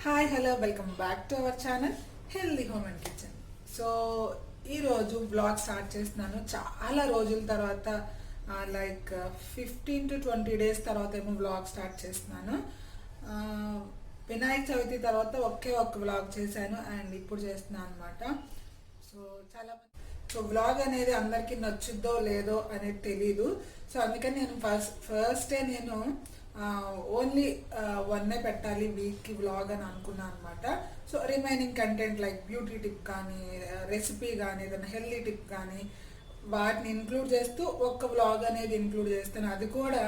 Hi hello welcome back to our channel healthy home and kitchen. So ఈరోజు blog start చేస్తున్నాను. చాలా రోజుల తర్వాత లైక్ 15 to 20 days తర్వాత ఏమో బ్లాగ్ స్టార్ట్ చేస్తున్నాను. ఆ, వినాయక చవితి తర్వాత ఒకే ఒక్క బ్లాగ్ చేశాను అండ్ ఇప్పుడు చేస్తున్నాను అనమాట. సో చాలా బ్లాగ్ అనేది అందరికీ నచ్చుద్దో లేదో అనేది తెలీదు. సో అందుకని నేను ఫస్ట్ నేను ఓన్లీ వన్నే పెట్టాలి వీక్కి వ్లాగ్ అని అనుకున్నాను అనమాట. So remaining content like beauty tip కానీ రెసిపీ కానీ ఏదైనా హెల్దీ టిప్ కానీ వాటిని ఇంక్లూడ్ చేస్తూ ఒక్క వ్లాగ్ అనేది ఇంక్లూడ్ చేస్తాను. అది కూడా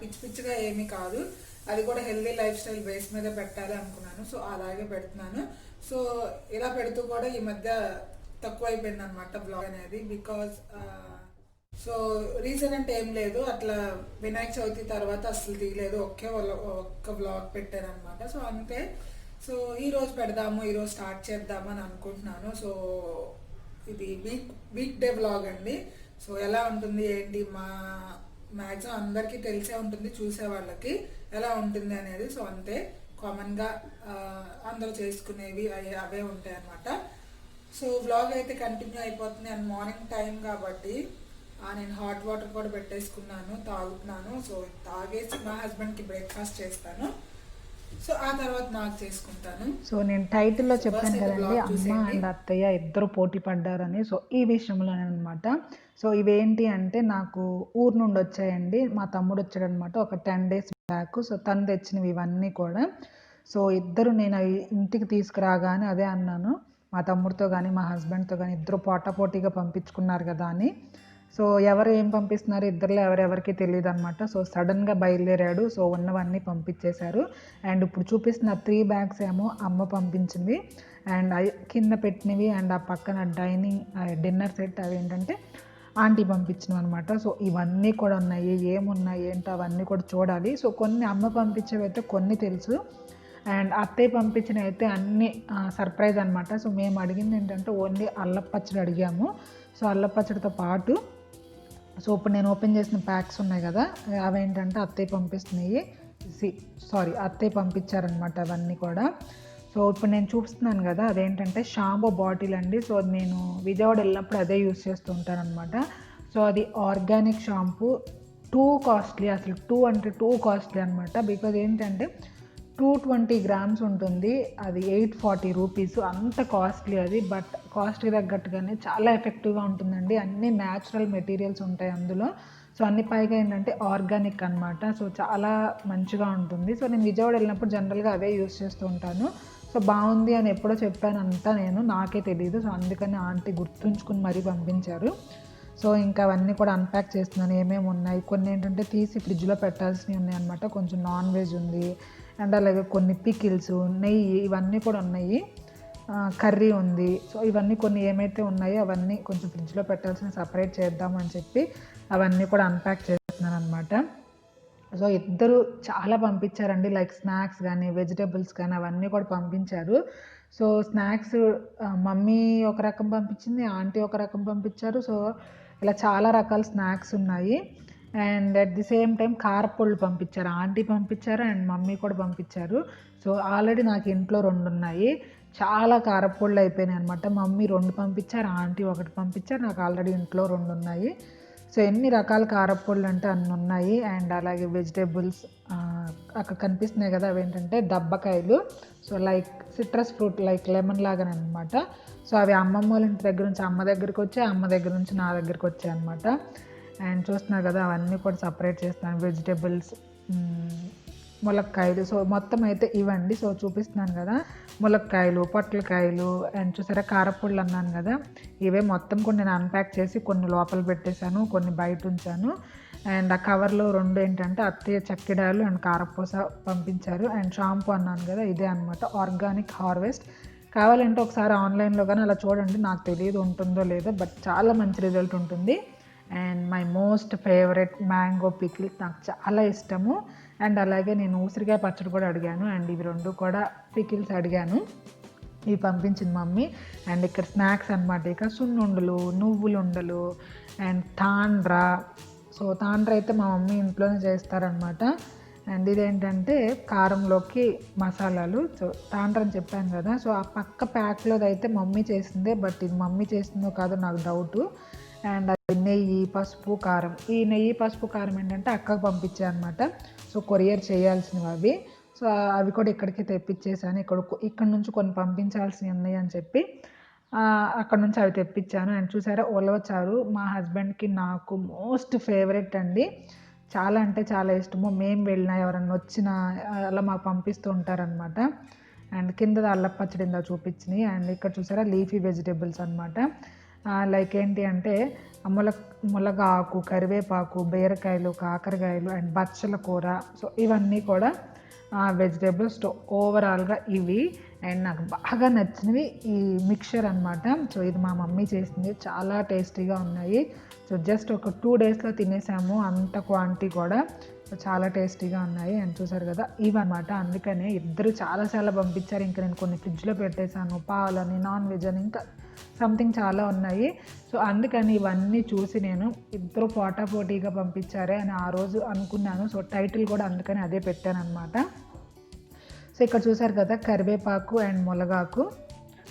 పిచ్చి పిచ్చిగా ఏమీ కాదు, అది కూడా హెల్దీ లైఫ్ స్టైల్ బేస్ మీద పెట్టాలి అనుకున్నాను. సో అలాగే పెడుతున్నాను. సో ఇలా పెడుతూ కూడా ఈ మధ్య తక్కువైపోయింది అనమాట బ్లాగ్ అనేది. బికాజ్ సో రీజన్ అంటే ఏం లేదు, అట్లా వినాయక చవితి తర్వాత అసలు తీయలేదు, ఒక్క బ్లాగ్ పెట్టాను అనమాట. సో అంతే. సో ఈరోజు పెడదాము, ఈరోజు స్టార్ట్ చేద్దామని అనుకుంటున్నాను. సో ఇది వీక్ డే బ్లాగ్ అండి. సో ఎలా ఉంటుంది ఏంటి, మ్యాక్సిమం అందరికీ తెలిసే ఉంటుంది చూసే వాళ్ళకి ఎలా ఉంటుంది అనేది. సో అంతే, కామన్గా అందరూ చేసుకునేవి అవే ఉంటాయి అన్నమాట. సో వ్లాగ్ అయితే కంటిన్యూ అయిపోతుంది అండ్ మార్నింగ్ టైం కాబట్టి నేను హాట్ వాటర్ కూడా పెట్టేసుకున్నాను, తాగుతున్నాను. సో తాగేసి మా హస్బెండ్కి బ్రేక్ఫాస్ట్ చేస్తాను. సో ఆ తర్వాత నాకు చేసుకుంటాను. సో నేను టైటిల్లో చెప్పాను కదండి, అమ్మ అండ్ అత్తయ్య ఇద్దరు పోటీ పడ్డారని. సో ఈ విషయంలోనే అనమాట. సో ఇవేంటి అంటే నాకు ఊరు నుండి వచ్చాయండి. మా తమ్ముడు వచ్చాడనమాట ఒక 10 days బ్యాక్. సో తను తెచ్చినవి ఇవన్నీ కూడా. సో ఇద్దరు నేను అవి ఇంటికి తీసుకురాగానే అదే అన్నాను, మా తమ్ముడితో కానీ మా హస్బెండ్తో కానీ ఇద్దరు పోటాపోటీగా పంపించుకున్నారు కదా అని. సో ఎవరు ఏం పంపిస్తున్నారు ఇద్దరులో ఎవరెవరికి తెలియదు అనమాట. సో సడన్గా బయలుదేరాడు. సో ఉన్నవన్నీ పంపించేశారు. అండ్ ఇప్పుడు చూపిస్తున్న 3 bags ఏమో అమ్మ పంపించింది అండ్ కింద పెట్టినవి అండ్ ఆ పక్కన డిన్నర్ సెట్ అవి ఏంటంటే ఆంటీ పంపించినవి అనమాట. సో ఇవన్నీ కూడా ఉన్నాయి, ఏమున్నాయి ఏంటో అవన్నీ కూడా చూడాలి. సో కొన్ని అమ్మ పంపించేవి అయితే కొన్ని తెలుసు అండ్ అత్తయ్య పంపించినవి అయితే అన్నీ సర్ప్రైజ్ అనమాట. సో మేము అడిగింది ఏంటంటే ఓన్లీ అల్లపచ్చడి అడిగాము. సో అల్లపచ్చడితో పాటు సో ఇప్పుడు నేను ఓపెన్ చేసిన ప్యాక్స్ ఉన్నాయి కదా, అవేంటంటే అత్తయ్య పంపిస్తున్నాయి. అత్తయ్య పంపించారనమాట అవన్నీ కూడా. సో ఇప్పుడు నేను చూపిస్తున్నాను కదా, అదేంటంటే షాంపూ బాటిల్ అండి. సో నేను విజయవాడ వెళ్ళినప్పుడు అదే యూస్ చేస్తూ ఉంటాను అనమాట. సో అది ఆర్గానిక్ షాంపూ. టూ కాస్ట్లీ, అసలు టూ కాస్ట్లీ అనమాట. బికాజ్ ఏంటంటే 220 grams ఉంటుంది, అది 840 rupees. అంత కాస్ట్లీ అది, బట్ కాస్ట్కి తగ్గట్టుగానే చాలా ఎఫెక్టివ్గా ఉంటుందండి. అన్ని న్యాచురల్ మెటీరియల్స్ ఉంటాయి అందులో. సో అన్ని పైగా ఏంటంటే ఆర్గానిక్ అనమాట. సో చాలా మంచిగా ఉంటుంది. సో నేను విజయవాడ వెళ్ళినప్పుడు జనరల్గా అవే యూస్ చేస్తూ ఉంటాను. సో బాగుంది అని ఎప్పుడో చెప్పాను అంతా, నాకే తెలియదు. సో అందుకని ఆంటీ గుర్తుంచుకుని మరీ పంపించారు. సో ఇంకా అవన్నీ కూడా అన్ప్యాక్ చేస్తున్నాను, ఏమేమి ఉన్నాయి. కొన్ని ఏంటంటే తీసి ఫ్రిడ్జ్లో పెట్టాల్సినవి ఉన్నాయి అనమాట. కొంచెం నాన్ వెజ్ ఉంది అండ్ అలాగే కొన్ని పికిల్స్, నెయ్యి ఇవన్నీ కూడా ఉన్నాయి, కర్రీ ఉంది. సో ఇవన్నీ కొన్ని ఏమైతే ఉన్నాయో అవన్నీ కొంచెం ఫ్రిడ్జ్లో పెట్టాల్సిన సపరేట్ చేద్దామని చెప్పి అవన్నీ కూడా అన్ప్యాక్ చేస్తున్నాను అనమాట. సో ఇద్దరు చాలా పంపించారండి, లైక్ స్నాక్స్ కానీ వెజిటేబుల్స్ కానీ అవన్నీ కూడా పంపించారు. సో స్నాక్స్ మమ్మీ ఒక రకం పంపించింది, ఆంటీ ఒక రకం పంపించారు. సో ఇలా చాలా రకాల స్నాక్స్ ఉన్నాయి. And at the same time కారపొళ్ళు పంపించారు, ఆంటీ పంపించారు అండ్ మమ్మీ కూడా పంపించారు. సో ఆల్రెడీ నాకు ఇంట్లో 2 ఉన్నాయి, చాలా కారపొళ్ళు అయిపోయినాయి అనమాట. మమ్మీ 2 పంపించారు, ఆంటీ 1 పంపించారు, నాకు ఆల్రెడీ ఇంట్లో 2 ఉన్నాయి. సో ఎన్ని రకాల కారపొళ్ళు అంటే అన్ని ఉన్నాయి. అండ్ అలాగే వెజిటేబుల్స్ అక్కడ కనిపిస్తున్నాయి కదా, అవేంటంటే దబ్బకాయలు. So like citrus fruit, like lemon లాగానే అనమాట. సో అవి అమ్మమ్మ వాళ్ళ ఇంటి దగ్గర నుంచి అమ్మ దగ్గరికి వచ్చాయి, అమ్మ దగ్గర నుంచి నా దగ్గరికి వచ్చాయి అనమాట. అండ్ చూస్తున్నారు కదా అవన్నీ కూడా సపరేట్ చేస్తాను. వెజిటేబుల్స్, ములక్కాయలు. సో మొత్తం అయితే ఇవ్వండి. సో చూపిస్తున్నాను కదా, ములక్కాయలు, పొట్లకాయలు అండ్ చూసారా కారపొళ్ళు అన్నాను కదా, ఇవే మొత్తం కూడా నేను అన్ప్యాక్ చేసి కొన్ని లోపల పెట్టేశాను, కొన్ని బయట ఉంచాను. అండ్ ఆ కవర్లో 2 ఏంటంటే అత్తయ్య చక్కెడాలు అండ్ కారపూస పంపించారు. అండ్ షాంపూ అన్నాను కదా, ఇదే అనమాట ఆర్గానిక్ హార్వెస్ట్. కావాలంటే ఒకసారి ఆన్లైన్లో కానీ అలా చూడండి, నాకు తెలియదు ఉంటుందో లేదో, బట్ చాలా మంచి రిజల్ట్ ఉంటుంది. And my most favourite mango pickle, నాకు చాలా ఇష్టము. అండ్ అలాగే నేను ఉసిరికాయ పచ్చడి కూడా అడిగాను అండ్ ఇవి 2 కూడా పికిల్స్ అడిగాను, ఇవి పంపించింది మమ్మీ. అండ్ ఇక్కడ స్నాక్స్ అనమాట, ఇక సున్నుండలు, నువ్వులుండలు అండ్ తాండ్రా. సో తాండ్రా అయితే మా మమ్మీ ఇంట్లోనే చేస్తారనమాట. అండ్ ఇదేంటంటే కారంలోకి మసాలాలు. సో తాండ్రని చెప్పాను కదా, సో ఆ పక్క ప్యాక్లోది అయితే మమ్మీ చేసిందే, బట్ ఇది మమ్మీ చేసిందో కాదో నాకు డౌటు. అండ్ అది నెయ్యి, పసుపు, కారం. ఈ నెయ్యి, పసుపు, కారం ఏంటంటే అక్కకు పంపించాను అనమాట. సో కొరియర్ చేయాల్సినవి అవి. సో అవి కూడా ఇక్కడికి తెప్పించేసాను. ఇక్కడ నుంచి కొన్ని పంపించాల్సినవి ఉన్నాయి అని చెప్పి అక్కడ నుంచి అవి తెప్పించాను. అండ్ చూసారా ఉలవచారు మా హస్బెండ్కి నాకు మోస్ట్ ఫేవరెట్ అండి. చాలా అంటే చాలా ఇష్టము. మేము వెళ్ళినా ఎవరన్నా వచ్చినా అలా మాకు పంపిస్తూ ఉంటారనమాట. అండ్ కింద అల్లం పచ్చడి ఇందా చూపించినాయి. అండ్ ఇక్కడ చూసారా లీఫీ వెజిటేబుల్స్ అనమాట. లైక్ ఏంటి అంటే ములగాకు, కరివేపాకు, బీరకాయలు, కాకరకాయలు అండ్ బచ్చల కూర. సో ఇవన్నీ కూడా వెజిటేబుల్స్. ఓవరాల్గా ఇవి. అండ్ నాకు బాగా నచ్చినవి ఈ మిక్చర్ అనమాట. సో ఇది మా మమ్మీ చేసింది, చాలా టేస్టీగా ఉన్నాయి. సో జస్ట్ ఒక 2 డేస్లో తినేసాము అంత క్వాంటిటీ కూడా. సో చాలా టేస్టీగా ఉన్నాయి. అండ్ చూసారు కదా ఇవన్నమాట. అందుకనే ఇద్దరు చాలా పంపించారు. ఇంకా నేను కొన్ని ఫ్రిడ్జ్లో పెట్టేశాను, పాలని, నాన్ వెజ్ అని, ఇంకా సంథింగ్ చాలా ఉన్నాయి. సో అందుకని ఇవన్నీ చూసి నేను ఇద్దరు పోటాపోటీగా పంపించారే అని ఆ రోజు అనుకున్నాను. సో టైటిల్ కూడా అందుకని అదే పెట్టాను అనమాట. సో ఇక్కడ చూసారు కదా కరివేపాకు అండ్ ములగాకు.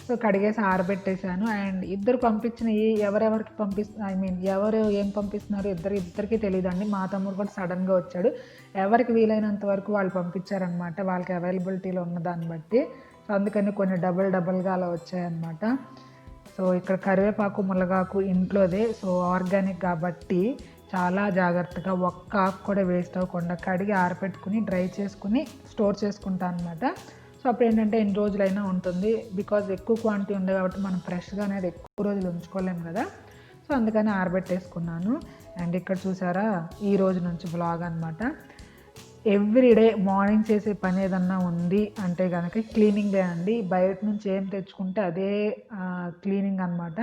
సో కడిగేసి ఆరబెట్టేశాను. అండ్ ఇద్దరు పంపించినవి ఎవరెవరికి ఎవరు ఏం పంపిస్తున్నారు ఇద్దరికి తెలియదండి. మా తమ్ముడు కూడా సడన్గా వచ్చాడు. ఎవరికి వీలైనంత వరకు వాళ్ళు పంపించారనమాట, వాళ్ళకి అవైలబిలిటీలో ఉన్న దాన్ని బట్టి. సో అందుకని కొన్ని డబుల్గా అలా వచ్చాయన్నమాట. సో ఇక్కడ కరివేపాకు, ములగాకు ఇంట్లోదే. సో ఆర్గానిక్ కాబట్టి చాలా జాగ్రత్తగా ఒక్క ఆకు కూడా వేస్ట్ అవ్వకుండా కడిగి ఆరపెట్టుకుని డ్రై చేసుకుని స్టోర్ చేసుకుంటాను అనమాట. సో అప్పుడు ఏంటంటే ఎన్ని రోజులైనా ఉంటుంది. బికాజ్ ఎక్కువ క్వాంటిటీ ఉంది కాబట్టి మనం ఫ్రెష్గా అనేది ఎక్కువ రోజులు ఉంచుకోలేము కదా. సో అందుకని ఆరబెట్టేసుకున్నాను. అండ్ ఇక్కడ చూసారా ఈ రోజు నుంచి వ్లాగ్ అనమాట. ఎవ్రీడే మార్నింగ్ చేసే పని ఏదన్నా ఉంది అంటే కనుక క్లీనింగ్ డే అండి. బయట నుంచి ఏం తెచ్చుకుంటే అదే క్లీనింగ్ అనమాట.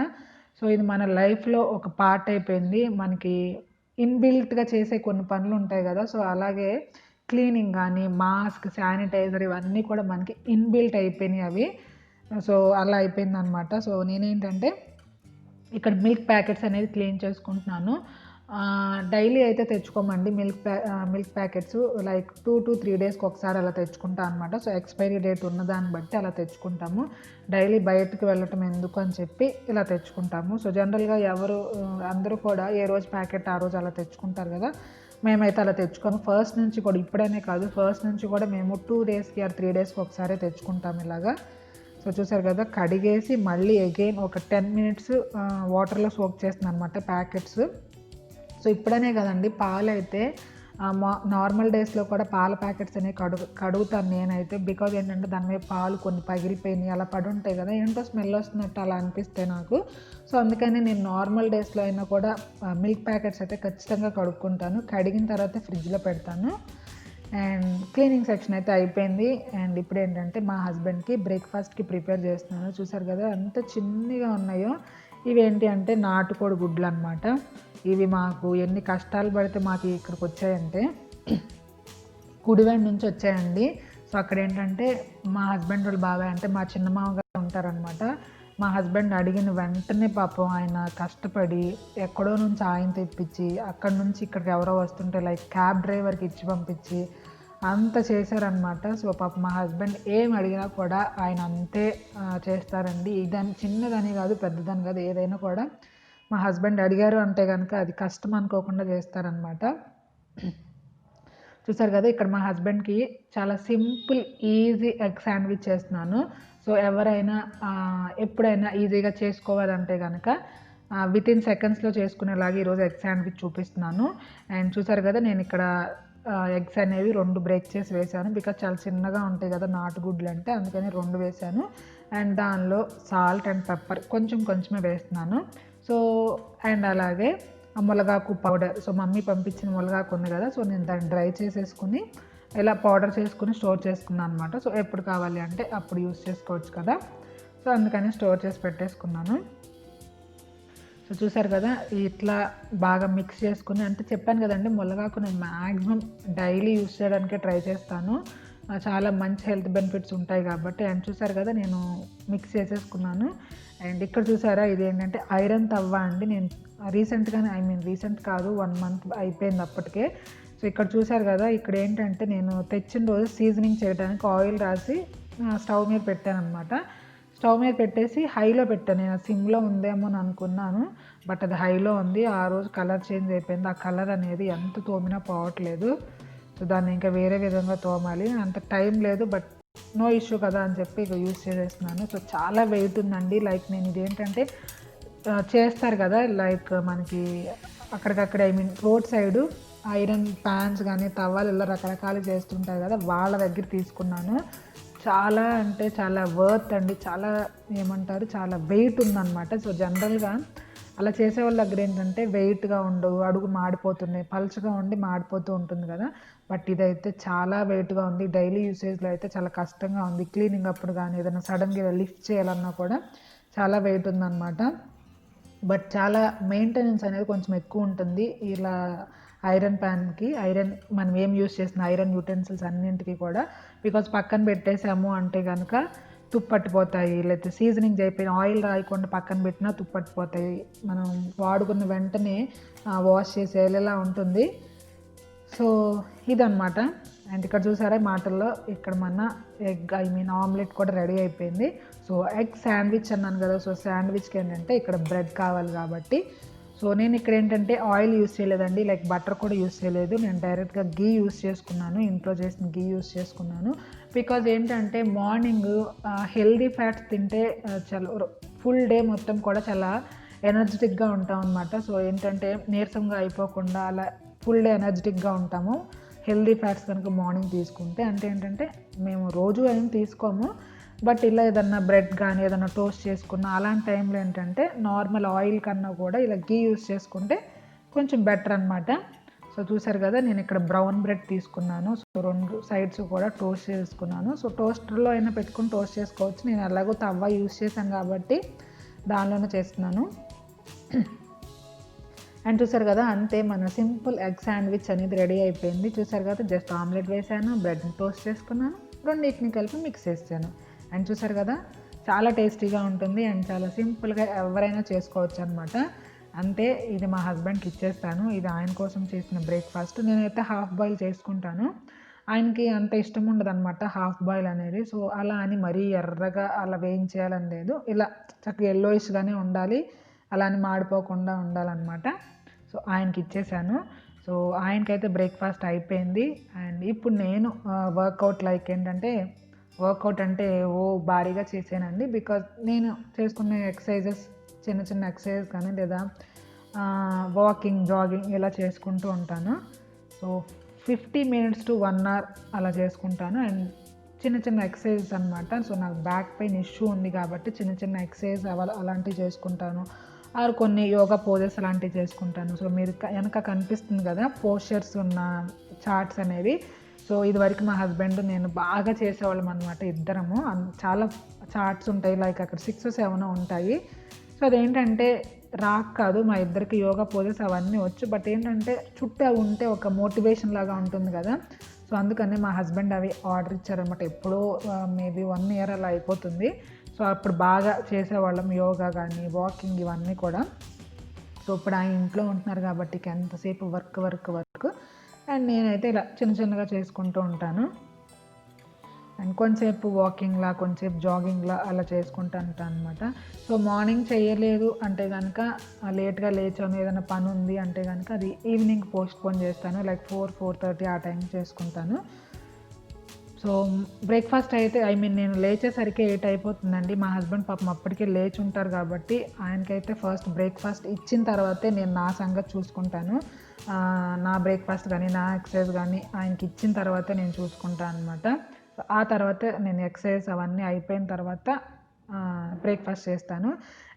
సో ఇది మన లైఫ్లో ఒక పార్ట్ అయిపోయింది. మనకి ఇన్బిల్ట్గా చేసే కొన్ని పనులు ఉంటాయి కదా. సో అలాగే క్లీనింగ్ కానీ మాస్క్, శానిటైజర్ ఇవన్నీ కూడా మనకి ఇన్బిల్ట్ అయిపోయినాయి అవి. సో అలా అయిపోయింది అనమాట. సో నేనేంటంటే ఇక్కడ మిల్క్ ప్యాకెట్స్ అనేది క్లీన్ చేసుకుంటున్నాను. డైలీ అయితే తెచ్చుకోమండి మిల్క్ ప్యాకెట్స్. లైక్ 2 to 3 డేస్కి ఒకసారి అలా తెచ్చుకుంటాను అనమాట. సో ఎక్స్పైరీ డేట్ ఉన్న దాన్ని బట్టి అలా తెచ్చుకుంటాము. డైలీ బయటకు వెళ్ళటం ఎందుకు అని చెప్పి ఇలా తెచ్చుకుంటాము. సో జనరల్గా అందరూ కూడా ఏ రోజు ప్యాకెట్ ఆ రోజు అలా తెచ్చుకుంటారు కదా. మేమైతే అలా తెచ్చుకోము. ఫస్ట్ నుంచి కూడా, ఇప్పుడనే కాదు, ఫస్ట్ నుంచి కూడా మేము 2 డేస్కి ఆర్ 3 డేస్కి ఒకసారి తెచ్చుకుంటాము ఇలాగా. సో చూసారు కదా కడిగేసి మళ్ళీ అగైన్ ఒక 10 minutes వాటర్లో సోక్ చేస్తున్నాను అనమాట ప్యాకెట్స్. సో ఇప్పుడనే కదండి పాలు అయితే నార్మల్ డేస్లో కూడా పాల ప్యాకెట్స్ అనేవి కడుగుతాను నేనైతే. బికాజ్ ఏంటంటే దాని మీద పాలు కొన్ని పగిలిపోయినాయి అలా పడి ఉంటాయి కదా, ఏంటో స్మెల్ వస్తున్నట్టు అలా అనిపిస్తే నాకు. సో అందుకని నేను నార్మల్ డేస్లో అయినా కూడా మిల్క్ ప్యాకెట్స్ అయితే ఖచ్చితంగా కడుక్కుంటాను. కడిగిన తర్వాత ఫ్రిడ్జ్లో పెడతాను. అండ్ క్లీనింగ్ సెక్షన్ అయితే అయిపోయింది. అండ్ ఇప్పుడు ఏంటంటే మా హస్బెండ్కి బ్రేక్ఫాస్ట్కి ప్రిపేర్ చేస్తున్నాను. చూసారు కదా ఎంత చిన్నగా ఉన్నాయో. ఇవేంటి అంటే నాటుకోడి గుడ్లు అనమాట. ఇవి మాకు ఎన్ని కష్టాలు పడితే మాకు ఇక్కడికి వచ్చాయంటే కుడివైపు నుంచి వచ్చాయండి. సో అక్కడ ఏంటంటే మా హస్బెండ్ వాళ్ళు బాబాయ్ అంటే మా చిన్న మామగారు ఉంటారనమాట. మా హస్బెండ్ అడిగిన వెంటనే పాపం ఆయన కష్టపడి ఎక్కడో నుంచి ఆయన తెప్పించి అక్కడ నుంచి ఇక్కడికి ఎవరో వస్తుంటే లైక్ క్యాబ్ డ్రైవర్కి ఇచ్చి పంపించి అంత చేశారనమాట. సో పాపం మా హస్బెండ్ ఏం అడిగినా కూడా ఆయన అంతే చేస్తారండి. ఇదని చిన్నదని కాదు పెద్దదని కాదు, ఏదైనా కూడా మా హస్బెండ్ అడిగారు అంటే కనుక అది కష్టం అనుకోకుండా చేస్తారనమాట. చూసారు కదా ఇక్కడ మా హస్బెండ్కి చాలా సింపుల్ ఈజీ ఎగ్ శాండ్విచ్ చేస్తున్నాను. సో ఎవరైనా ఎప్పుడైనా ఈజీగా చేసుకోవాలంటే కనుక వితిన్ సెకండ్స్లో చేసుకునేలాగా ఈరోజు ఎగ్ శాండ్విచ్ చూపిస్తున్నాను. అండ్ చూసారు కదా నేను ఇక్కడ ఎగ్స్ అనేవి 2 బ్రేక్ చేసి వేసాను. బికాజ్ చాలా చిన్నగా ఉంటాయి కదా నాటుగుడ్లు అంటే, అందుకని 2 వేసాను. అండ్ దానిలో సాల్ట్ అండ్ పెప్పర్ కొంచెమే వేస్తున్నాను. సో అండ్ అలాగే ములగాకు పౌడర్. సో మమ్మీ పంపించిన ములగాకు ఉంది కదా, సో నేను దాన్ని డ్రై చేసేసుకుని ఇలా పౌడర్ చేసుకుని స్టోర్ చేసుకున్నాను అనమాట. సో ఎప్పుడు కావాలి అంటే అప్పుడు యూస్ చేసుకోవచ్చు కదా. సో అందుకని స్టోర్ చేసి పెట్టేసుకున్నాను. సో చూసారు కదా ఇట్లా బాగా మిక్స్ చేసుకుని, అంటే చెప్పాను కదండి ములగాకు నేను మ్యాక్సిమం డైలీ యూస్ చేయడానికే ట్రై చేస్తాను. చాలా మంచి హెల్త్ బెనిఫిట్స్ ఉంటాయి కాబట్టి. అండ్ చూసారు కదా నేను మిక్స్ చేసేసుకున్నాను. అండ్ ఇక్కడ చూసారా ఇది ఏంటంటే ఐరన్ తవ్వ అండి. నేను రీసెంట్ కాదు 1 month అయిపోయింది అప్పటికే. సో ఇక్కడ చూసారు కదా, ఇక్కడ ఏంటంటే నేను తెచ్చిన రోజు సీజనింగ్ చేయడానికి ఆయిల్ రాసి స్టవ్ మీద పెట్టాను అనమాట. స్టవ్ మీద పెట్టేసి హైలో పెట్టాను. నేను సిమ్లో ఉందేమో అని అనుకున్నాను, బట్ అది హైలో ఉంది. ఆ రోజు కలర్ చేంజ్ అయిపోయింది. ఆ కలర్ అనేది ఎంత తోమినా పోవట్లేదు. సో దాన్ని ఇంకా వేరే విధంగా తోమాలి. అంత టైం లేదు, బట్ నో ఇష్యూ కదా అని చెప్పి ఇక యూస్ చేసేస్తున్నాను. సో చాలా వెయిట్ ఉందండి. లైక్ నేను ఇదేంటంటే చేస్తారు కదా, లైక్ మనకి అక్కడికక్కడ I mean road side iron pans కానీ తవ్వాలు ఇలా రకరకాలు చేస్తుంటారు కదా, వాళ్ళ దగ్గర తీసుకున్నాను. చాలా అంటే చాలా వర్త్ అండి. చాలా ఏమంటారు, చాలా వెయిట్ ఉందన్నమాట. సో జనరల్గా అలా చేసే వాళ్ళ దగ్గర ఏంటంటే వెయిట్గా ఉండవు, అడుగు మాడిపోతున్నాయి, పలుచగా ఉండి మాడిపోతూ ఉంటుంది కదా. బట్ ఇదైతే చాలా వెయిట్గా ఉంది. డైలీ యూసేజ్లో అయితే చాలా కష్టంగా ఉంది. క్లీనింగ్ అప్పుడు కానీ ఏదైనా సడన్గా లిఫ్ట్ చేయాలన్నా కూడా చాలా వెయిట్ ఉందన్నమాట. బట్ చాలా మెయింటెనెన్స్ అనేది కొంచెం ఎక్కువ ఉంటుంది ఇలా ఐరన్ ప్యాన్కి. ఐరన్ మనం ఏం యూస్ చేసిన ఐరన్ యూటెన్సిల్స్ అన్నింటికి కూడా, బికాజ్ పక్కన పెట్టేసాము అంటే కనుక తుప్పట్టిపోతాయి, లేకపోతే సీజనింగ్ అయిపోయిన ఆయిల్ రాయకుండా పక్కన పెట్టినా తుప్పట్టిపోతాయి. మనం వాడుకున్న వెంటనే వాష్ చేసేలా ఉంటుంది. సో ఇదన్నమాట. అండ్ ఇక్కడ చూసారా మాటల్లో, ఇక్కడ మన ఎగ్ ఐ మీన్ ఆమ్లెట్ కూడా రెడీ అయిపోయింది. సో ఎగ్ శాండ్విచ్ అన్నాను కదా, సో శాండ్విచ్కి ఏంటంటే ఇక్కడ బ్రెడ్ కావాలి కాబట్టి, సో నేను ఇక్కడ ఏంటంటే ఆయిల్ యూస్ చేయలేదండి, లైక్ బటర్ కూడా యూస్ చేయలేదు. నేను డైరెక్ట్గా గీ యూస్ చేసుకున్నాను, ఇంట్లో చేసిన గీ యూస్ చేసుకున్నాను. బికాజ్ ఏంటంటే మార్నింగ్ హెల్దీ ఫ్యాట్స్ తింటే చాలా ఫుల్ డే మొత్తం కూడా చాలా ఎనర్జెటిక్గా ఉంటాం అనమాట. సో ఏంటంటే నీరసంగా అయిపోకుండా అలా ఫుల్ డే ఎనర్జెటిక్గా ఉంటాము హెల్దీ ఫ్యాట్స్ కనుక మార్నింగ్ తీసుకుంటే. అంటే ఏంటంటే మేము రోజు ఏం తీసుకోము, బట్ ఇలా ఏదన్నా బ్రెడ్ కానీ ఏదన్నా టోస్ట్ చేసుకున్న అలాంటి టైంలో ఏంటంటే నార్మల్ ఆయిల్ కన్నా కూడా ఇలా గీ యూస్ చేసుకుంటే కొంచెం బెటర్ అనమాట. సో చూసారు కదా, నేను ఇక్కడ బ్రౌన్ బ్రెడ్ తీసుకున్నాను. సో 2 సైడ్స్ కూడా టోస్ట్ చేసుకున్నాను. సో టోస్టర్లో అయినా పెట్టుకుని టోస్ట్ చేసుకోవచ్చు. నేను ఎలాగో తవ్వ యూస్ చేశాను కాబట్టి దానిలోనే చేస్తున్నాను. అండ్ చూసారు కదా, అంతే మన సింపుల్ ఎగ్ శాండ్విచ్ అనేది రెడీ అయిపోయింది. చూసారు కదా, జస్ట్ ఆమ్లెట్ వేసాను, బ్రెడ్ని టోస్ట్ చేసుకున్నాను, రెండింటిని కలిపి మిక్స్ చేసాను. అండ్ చూసారు కదా, చాలా టేస్టీగా ఉంటుంది అండ్ చాలా సింపుల్గా ఎవరైనా చేసుకోవచ్చు అనమాట. అంతే, ఇది మా హస్బెండ్కి ఇచ్చేస్తాను. ఇది ఆయన కోసం చేసిన బ్రేక్ఫాస్ట్. నేనైతే హాఫ్ బాయిల్ చేసుకుంటాను, ఆయనకి అంత ఇష్టం ఉండదు అనమాట హాఫ్ బాయిల్ అనేది. సో అలా అని మరీ ఎర్రగా అలా వేయించేయాలని లేదు, ఇలా చక్కగా ఎల్లోయిష్గానే ఉండాలి, అలా అని మాడిపోకుండా ఉండాలన్నమాట. సో ఆయనకి ఇచ్చేసాను. సో ఆయనకైతే బ్రేక్ఫాస్ట్ అయిపోయింది. అండ్ ఇప్పుడు నేను వర్కౌట్ లైక్ ఏంటంటే వర్కౌట్ అంటే భారీగా చేసానండి. బికాజ్ నేను చేసుకునే ఎక్సర్సైజెస్ చిన్న చిన్న ఎక్సర్సైజ్ కానీ లేదా వాకింగ్ జాగింగ్ ఇలా చేసుకుంటూ ఉంటాను. సో 50 minutes to 1 hour అలా చేసుకుంటాను. అండ్ చిన్న చిన్న ఎక్సర్సైజెస్ అనమాట. సో నాకు బ్యాక్ పెయిన్ ఇష్యూ ఉంది కాబట్టి చిన్న చిన్న ఎక్సర్సైజ్ అలాంటివి చేసుకుంటాను, ఆరు కొన్ని యోగా పోజెస్ అలాంటివి చేసుకుంటాను. సో మీరు వెనక కనిపిస్తుంది కదా పోస్చర్స్ ఉన్న చార్ట్స్ అనేవి. సో ఇదివరకు మా హస్బెండ్ నేను బాగా చేసేవాళ్ళం అనమాట, ఇద్దరము. చాలా చార్ట్స్ ఉంటాయి, లైక్ అక్కడ 6 or 7 ఉంటాయి. సో అదేంటంటే రాక్ కాదు, మా ఇద్దరికి యోగా పోజెస్ అవన్నీ వచ్చు, బట్ ఏంటంటే చుట్టూ అవి ఉంటే ఒక మోటివేషన్ లాగా ఉంటుంది కదా. సో అందుకని మా హస్బెండ్ అవి ఆర్డర్ ఇచ్చారనమాట. ఎప్పుడో మేబీ 1 year అలా అయిపోతుంది. సో అప్పుడు బాగా చేసేవాళ్ళం యోగా కానీ వాకింగ్ ఇవన్నీ కూడా. సో ఇప్పుడు ఆయన ఇంట్లో ఉంటున్నారు కాబట్టి ఎంతసేపు వర్క్ అండ్ నేనైతే ఇలా చిన్న చిన్నగా చేసుకుంటూ ఉంటాను. అండ్ కొంచెంసేపు వాకింగ్లా కొంచెంసేపు జాగింగ్లా అలా చేసుకుంటూ ఉంటాను అనమాట. సో మార్నింగ్ చేయలేదు అంటే కనుక లేట్గా లేచాను, ఏదైనా పని ఉంది అంటే కనుక అది ఈవినింగ్ పోస్ట్పోన్ చేస్తాను, లైక్ 4-4:30 ఆ టైం చేసుకుంటాను. సో బ్రేక్ఫాస్ట్ అయితే నేను లేచేసరికి 8 అయిపోతుందండి. మా హస్బెండ్ పాపం అప్పటికే లేచి ఉంటారు కాబట్టి ఆయనకైతే ఫస్ట్ బ్రేక్ఫాస్ట్ ఇచ్చిన తర్వాతే నేను నా సంగతి చూసుకుంటాను. నా బ్రేక్ఫాస్ట్ కానీ నా ఎక్సర్సైజ్ కానీ ఆయనకి ఇచ్చిన తర్వాతే నేను చూసుకుంటాను అనమాట. ఆ తర్వాత నేను ఎక్సర్సైజ్ అవన్నీ అయిపోయిన తర్వాత బ్రేక్ఫాస్ట్ చేస్తాను.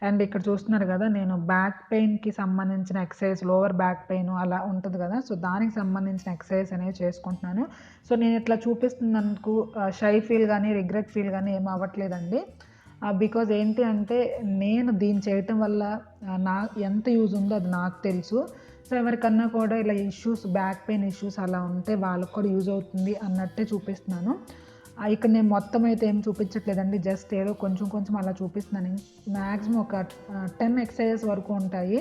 అండ్ ఇక్కడ చూస్తున్నారు కదా, నేను బ్యాక్ పెయిన్కి సంబంధించిన ఎక్సర్సైజ్, లోవర్ బ్యాక్ పెయిన్ అలా ఉంటుంది కదా, సో దానికి సంబంధించిన ఎక్సర్సైజ్ అనేవి చేసుకుంటున్నాను. సో నేను ఇట్లా చూపిస్తున్నందుకు షై ఫీల్ కానీ రిగ్రెట్ ఫీల్ కానీ ఏం అవ్వట్లేదండి. బికాజ్ ఏంటి అంటే నేను దీన్ని చేయటం వల్ల నా ఎంత యూజ్ ఉందో అది నాకు తెలుసు. సో ఎవరికన్నా కూడా ఇలా ఇష్యూస్, బ్యాక్ పెయిన్ ఇష్యూస్ అలా ఉంటే వాళ్ళకు కూడా యూజ్ అవుతుంది అన్నట్టే చూపిస్తున్నాను. ఇక్కడ నేను మొత్తం అయితే ఏం చూపించట్లేదండి, జస్ట్ ఏదో కొంచెం అలా చూపిస్తున్నాను. మ్యాక్సిమం ఒక 10 ఎక్సర్సైజెస్ వరకు ఉంటాయి.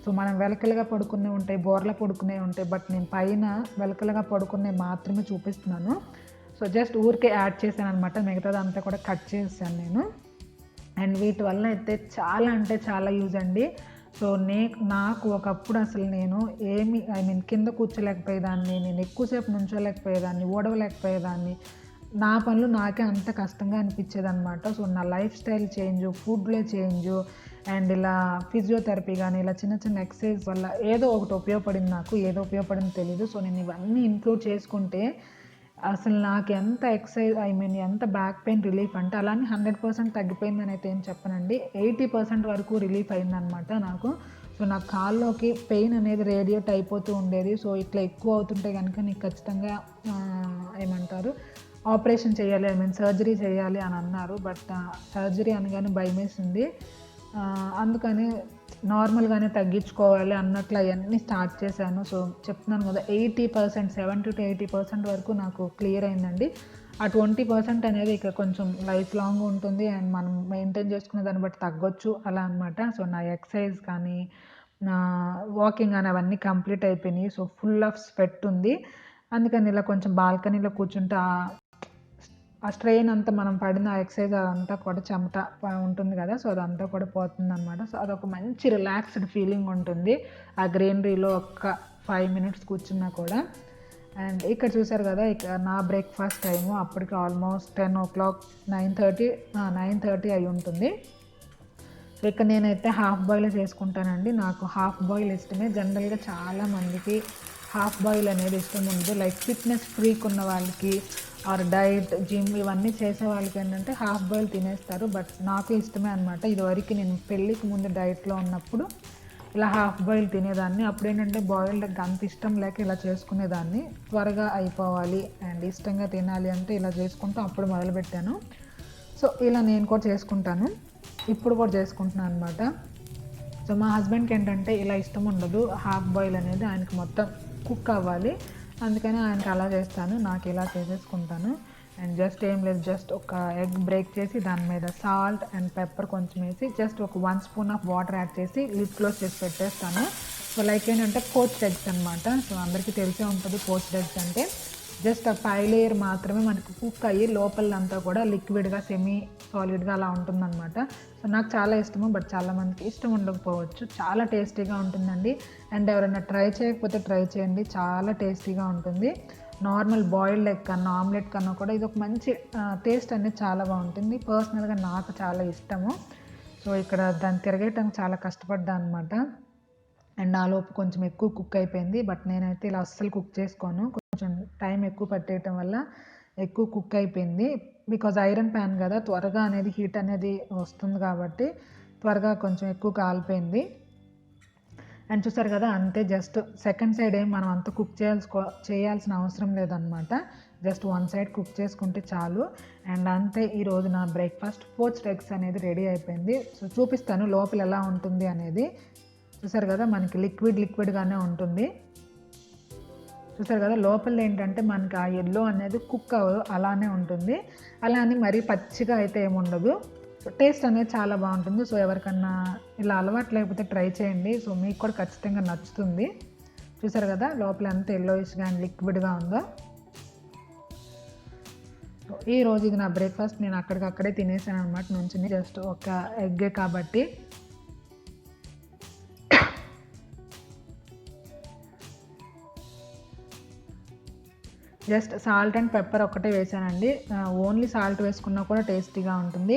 సో మనం వెలకలుగా పడుకునే ఉంటాయి, బోర్లా పడుకునే ఉంటాయి, బట్ నేను పైన వెలకలుగా పడుకునే మాత్రమే చూపిస్తున్నాను. సో జస్ట్ ఊరికే యాడ్ చేశాను అనమాట, మిగతాదంతా కూడా కట్ చేశాను నేను. అండ్ వీటి వల్ల అయితే చాలా అంటే చాలా యూజ్ అండి. సో నాకు ఒకప్పుడు అసలు నేను కింద కూర్చోలేకపోయేదాన్ని, నేను ఎక్కువసేపు నుంచోలేకపోయేదాన్ని, ఓడవలేకపోయేదాన్ని, నా పనులు నాకే అంత కష్టంగా అనిపించేది అనమాట. సో నా లైఫ్ స్టైల్ చేంజ్, ఫుడ్లో చేంజ్, అండ్ ఇలా ఫిజియోథెరపీ కానీ ఇలా చిన్న చిన్న ఎక్సర్సైజ్ వల్ల ఏదో ఒకటి ఉపయోగపడింది నాకు, ఏదో ఉపయోగపడింది తెలీదు. సో నేను ఇవన్నీ ఇంక్లూడ్ చేసుకుంటే అసలు నాకు ఎంత ఎంత బ్యాక్ పెయిన్ రిలీఫ్ అంటే అలానే 100% తగ్గిపోయిందని అయితే ఏం చెప్పనండి, 80% వరకు రిలీఫ్ అయిందనమాట నాకు. సో నా కాల్లోకి పెయిన్ అనేది రేడియేట్ అయిపోతూ ఉండేది. సో ఇట్లా ఎక్కువ అవుతుంటే కనుక నీకు ఖచ్చితంగా ఆపరేషన్ చేయాలి, సర్జరీ చేయాలి అని అన్నారు. బట్ సర్జరీ అనగానే భయమేసింది. అందుకని నార్మల్గానే తగ్గించుకోవాలి అన్నట్లు అవన్నీ స్టార్ట్ చేశాను. సో చెప్తున్నాను కదా, 80%, 70 to 80% వరకు నాకు క్లియర్ అయిందండి. ఆ 20% అనేది ఇక కొంచెం లైఫ్ లాంగ్ ఉంటుంది, అండ్ మనం మెయింటైన్ చేసుకునే దాన్ని బట్టి తగ్గొచ్చు అలా అనమాట. సో నా ఎక్సర్సైజ్ కానీ నా వాకింగ్ కానీ అవన్నీ కంప్లీట్ అయిపోయినాయి. సో ఫుల్ ఆఫ్ స్వెట్ ఉంది, అందుకని ఇలా కొంచెం బాల్కనీలో కూర్చుంటే ఆ స్ట్రెయిన్ అంతా మనం పడిన ఎక్సర్సైజ్ అదంతా కూడా చెమట ఉంటుంది కదా, సో అదంతా కూడా పోతుంది అనమాట. సో అదొక మంచి రిలాక్స్డ్ ఫీలింగ్ ఉంటుంది ఆ గ్రీనరీలో ఒక్క 5 minutes కూర్చున్నా కూడా. అండ్ ఇక్కడ చూసారు కదా, ఇక్కడ నా బ్రేక్ఫాస్ట్ టైము అప్పటికి ఆల్మోస్ట్ 10 o'clock, 9:30 అయి ఉంటుంది. సో ఇక్కడ నేనైతే హాఫ్ బాయిల్ చేసుకుంటానండి. నాకు హాఫ్ బాయిల్ ఇష్టమే. జనరల్గా చాలామందికి హాఫ్ బాయిల్ అనేది ఇష్టం ఉండదు. లైక్ ఫిట్నెస్ ఫ్రీక్ ఉన్న వాళ్ళకి ఆర్ డైట్, జిమ్ ఇవన్నీ చేసే వాళ్ళకి ఏంటంటే హాఫ్ బాయిల్ తినేస్తారు. బట్ నాకు ఇష్టమే అనమాట. ఇదివరకు నేను పెళ్ళికి ముందు డైట్లో ఉన్నప్పుడు ఇలా హాఫ్ బాయిల్ తినేదాన్ని. అప్పుడు ఏంటంటే బాయిల్డ్ అంత ఇష్టం లేక ఇలా చేసుకునేదాన్ని. త్వరగా అయిపోవాలి అండ్ ఇష్టంగా తినాలి అంటే ఇలా చేసుకుంటూ అప్పుడు మొదలుపెట్టాను. సో ఇలా నేను కూడా చేసుకుంటాను, ఇప్పుడు కూడా చేసుకుంటున్నాను అనమాట. సో మా హస్బెండ్కి ఏంటంటే ఇలా ఇష్టం ఉండదు, హాఫ్ బాయిల్ అనేది ఆయనకి మొత్తం కుక్ అవ్వాలి, అందుకని ఆయనకి అలా చేస్తాను, నాకు ఇలా చేసేసుకుంటాను. అండ్ జస్ట్ ఏం లేదు, జస్ట్ ఒక ఎగ్ బ్రేక్ చేసి దాని మీద సాల్ట్ అండ్ పెప్పర్ కొంచెం వేసి జస్ట్ ఒక 1 spoon ఆఫ్ వాటర్ యాడ్ చేసి లిడ్ క్లోజ్ చేసి పెట్టేస్తాను. సో లైక్ ఏంటంటే పోచ్డ్ ఎగ్స్ అనమాట. సో అందరికీ తెలిసే ఉంటుంది పోచ్డ్ ఎగ్స్ అంటే. జస్ట్ ఆ పై లేయర్ మాత్రమే మనకి కుక్ అయ్యి లోపలంతా కూడా లిక్విడ్గా సెమీ సాలిడ్గా అలా ఉంటుందన్నమాట. సో నాకు చాలా ఇష్టము, బట్ చాలామందికి ఇష్టం ఉండకపోవచ్చు. చాలా టేస్టీగా ఉంటుందండి. అండ్ ఎవరైనా ట్రై చేయకపోతే ట్రై చేయండి, చాలా టేస్టీగా ఉంటుంది. నార్మల్ బాయిల్డ్ ఎగ్ కన్నా, ఆమ్లెట్ కన్నా కూడా ఇది ఒక మంచి టేస్ట్ అనేది చాలా బాగుంటుంది. పర్సనల్గా నాకు చాలా ఇష్టము. సో ఇక్కడ దాన్ని తిరగేయటానికి చాలా కష్టపడ్డా అనమాట. అండ్ నాలోపు కొంచెం ఎక్కువ కుక్ అయిపోయింది. బట్ నేనైతే ఇలా అస్సలు కుక్ చేసుకోను, కొంచెం టైం ఎక్కువ పట్టేయటం వల్ల ఎక్కువ కుక్ అయిపోయింది. బికాజ్ ఐరన్ ప్యాన్ కదా, త్వరగా అనేది హీట్ అనేది వస్తుంది కాబట్టి త్వరగా కొంచెం ఎక్కువ కాలిపోయింది. అండ్ చూసారు కదా, అంతే. జస్ట్ సెకండ్ సైడ్ ఏం మనం అంత కుక్ చేయాల్సిన అవసరం లేదనమాట. జస్ట్ 1 side కుక్ చేసుకుంటే చాలు. అండ్ అంతే, ఈరోజు నా బ్రేక్ఫాస్ట్ పోచ్డ్ ఎగ్స్ అనేది రెడీ అయిపోయింది. సో చూపిస్తాను లోపల ఎలా ఉంటుంది అనేది. చూసారు కదా, మనకి లిక్విడ్గానే ఉంటుంది. చూసారు కదా, లోపల ఏంటంటే మనకి ఆ ఎల్లో అనేది కుక్ అవ్వదు, అలానే ఉంటుంది. అలా అని మరీ పచ్చిగా అయితే ఏముండదు. సో టేస్ట్ అనేది చాలా బాగుంటుంది. సో ఎవరికన్నా ఇలా అలవాటు లేకపోతే ట్రై చేయండి. సో మీకు కూడా ఖచ్చితంగా నచ్చుతుంది. చూసారు కదా, లోపల ఎంత ఎల్లోయిష్గా అండ్ లిక్విడ్గా ఉందో. సో ఈరోజు ఇది నా బ్రేక్ఫాస్ట్. నేను అక్కడికక్కడే తినేసాను అనమాట నుంచి, జస్ట్ ఒక ఎగ్గే కాబట్టి. జస్ట్ సాల్ట్ అండ్ పెప్పర్ ఒక్కటే వేసానండి. ఓన్లీ సాల్ట్ వేసుకున్నా కూడా టేస్టీగా ఉంటుంది.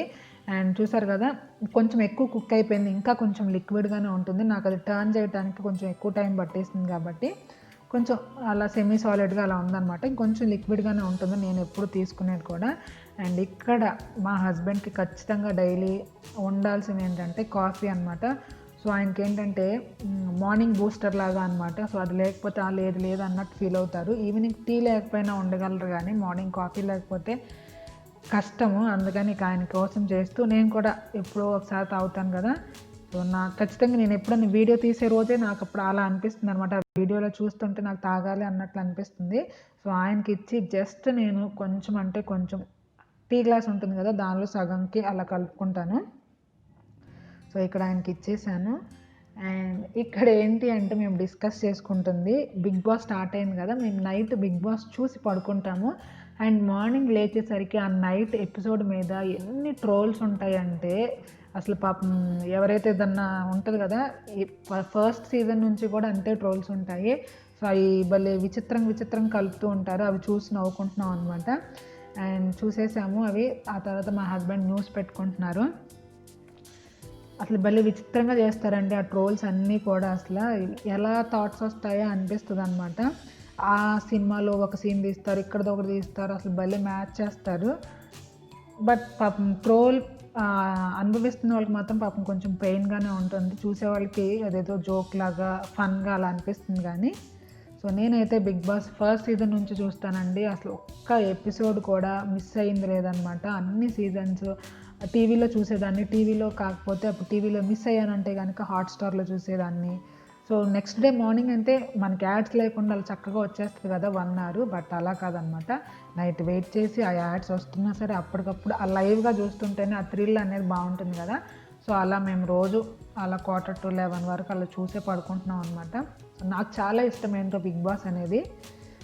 అండ్ చూసారు కదా, కొంచెం ఎక్కువ కుక్ అయిపోయింది, ఇంకా కొంచెం లిక్విడ్గానే ఉంటుంది. నాకు అది టర్న్ చేయడానికి కొంచెం ఎక్కువ టైం పట్టేస్తుంది కాబట్టి కొంచెం అలా సెమీ సాలిడ్గా అలా ఉందన్నమాట. ఇంకొంచెం లిక్విడ్గానే ఉంటుంది నేను ఎప్పుడు తీసుకునేది కూడా. అండ్ ఇక్కడ మా హస్బెండ్కి ఖచ్చితంగా డైలీ ఉండాల్సింది ఏంటంటే కాఫీ అనమాట. సో ఆయనకి ఏంటంటే మార్నింగ్ బూస్టర్ లాగా అనమాట. సో అది లేకపోతే లేదు అన్నట్టు ఫీల్ అవుతారు. ఈవినింగ్ టీ లేకపోయినా ఉండగలరు, కానీ మార్నింగ్ కాఫీ లేకపోతే కష్టము. అందుకని ఇక ఆయన కోసం చేస్తూ నేను కూడా ఎప్పుడో ఒకసారి తాగుతాను కదా. సో నాకు ఖచ్చితంగా నేను ఎప్పుడన్నా వీడియో తీసే రోజే నాకు అప్పుడు అలా అనిపిస్తుంది అనమాట. వీడియోలో చూస్తుంటే నాకు తాగాలి అన్నట్లు అనిపిస్తుంది. సో ఆయనకి ఇచ్చి జస్ట్ నేను కొంచెం అంటే కొంచెం టీ గ్లాస్ ఉంటుంది కదా, దానిలో సగంకి అలా కలుపుకుంటాను. సో ఇక్కడ ఆయనకి ఇచ్చేసాను. అండ్ ఇక్కడ ఏంటి అంటే మేము డిస్కస్ చేసుకుంటుంది, బిగ్ బాస్ స్టార్ట్ అయింది కదా, మేము నైట్ బిగ్ బాస్ చూసి పడుకుంటాము. అండ్ మార్నింగ్ లేచేసరికి ఆ నైట్ ఎపిసోడ్ మీద ఎన్ని ట్రోల్స్ ఉంటాయంటే అసలు పాపం ఎవరైతే ఏదన్నా ఉంటుంది కదా, ఈ ఫస్ట్ సీజన్ నుంచి కూడా అంతే ట్రోల్స్ ఉంటాయి. సో అవి భలే విచిత్రం కలుపుతూ ఉంటారు, అవి చూసి నవ్వుకుంటున్నాం అనమాట. అండ్ చూసేసాము అవి. ఆ తర్వాత మా హస్బెండ్ న్యూస్ పెట్టుకుంటున్నారు. అసలు భలే విచిత్రంగా చేస్తారండి ఆ ట్రోల్స్ అన్నీ కూడా. అసలు ఎలా థాట్స్ వస్తాయో అనిపిస్తుంది అనమాట. ఆ సినిమాలో ఒక సీన్ తీస్తారు, ఇక్కడది ఒకటి తీస్తారు, అసలు భలే మ్యాచ్ చేస్తారు. బట్ పాపం ట్రోల్ అనుభవిస్తున్న వాళ్ళకి మాత్రం పాపం కొంచెం పెయిన్గానే ఉంటుంది, చూసే వాళ్ళకి అదేదో జోక్ లాగా ఫన్గా అలా అనిపిస్తుంది. కానీ సో నేనైతే బిగ్ బాస్ ఫస్ట్ సీజన్ నుంచి చూస్తానండి. అసలు ఒక్క ఎపిసోడ్ కూడా మిస్ అయింది లేదనమాట. అన్ని సీజన్స్ టీవీలో చూసేదాన్ని, టీవీలో కాకపోతే అప్పుడు టీవీలో మిస్ అయ్యానంటే కనుక హాట్స్టార్లో చూసేదాన్ని. సో నెక్స్ట్ డే మార్నింగ్ అంటే మనకి యాడ్స్ లేకుండా అలా చక్కగా వచ్చేస్తుంది కదా 1 hour. బట్ అలా కాదనమాట, నైట్ వెయిట్ చేసి ఆ యాడ్స్ వస్తున్నా సరే అప్పటికప్పుడు ఆ లైవ్గా చూస్తుంటేనే ఆ థ్రిల్ అనేది బాగుంటుంది కదా. సో అలా మేము రోజు అలా 11:45 వరకు అలా చూసే పడుకుంటున్నాం అనమాట. నాకు చాలా ఇష్టం ఏంటో బిగ్ బాస్ అనేది.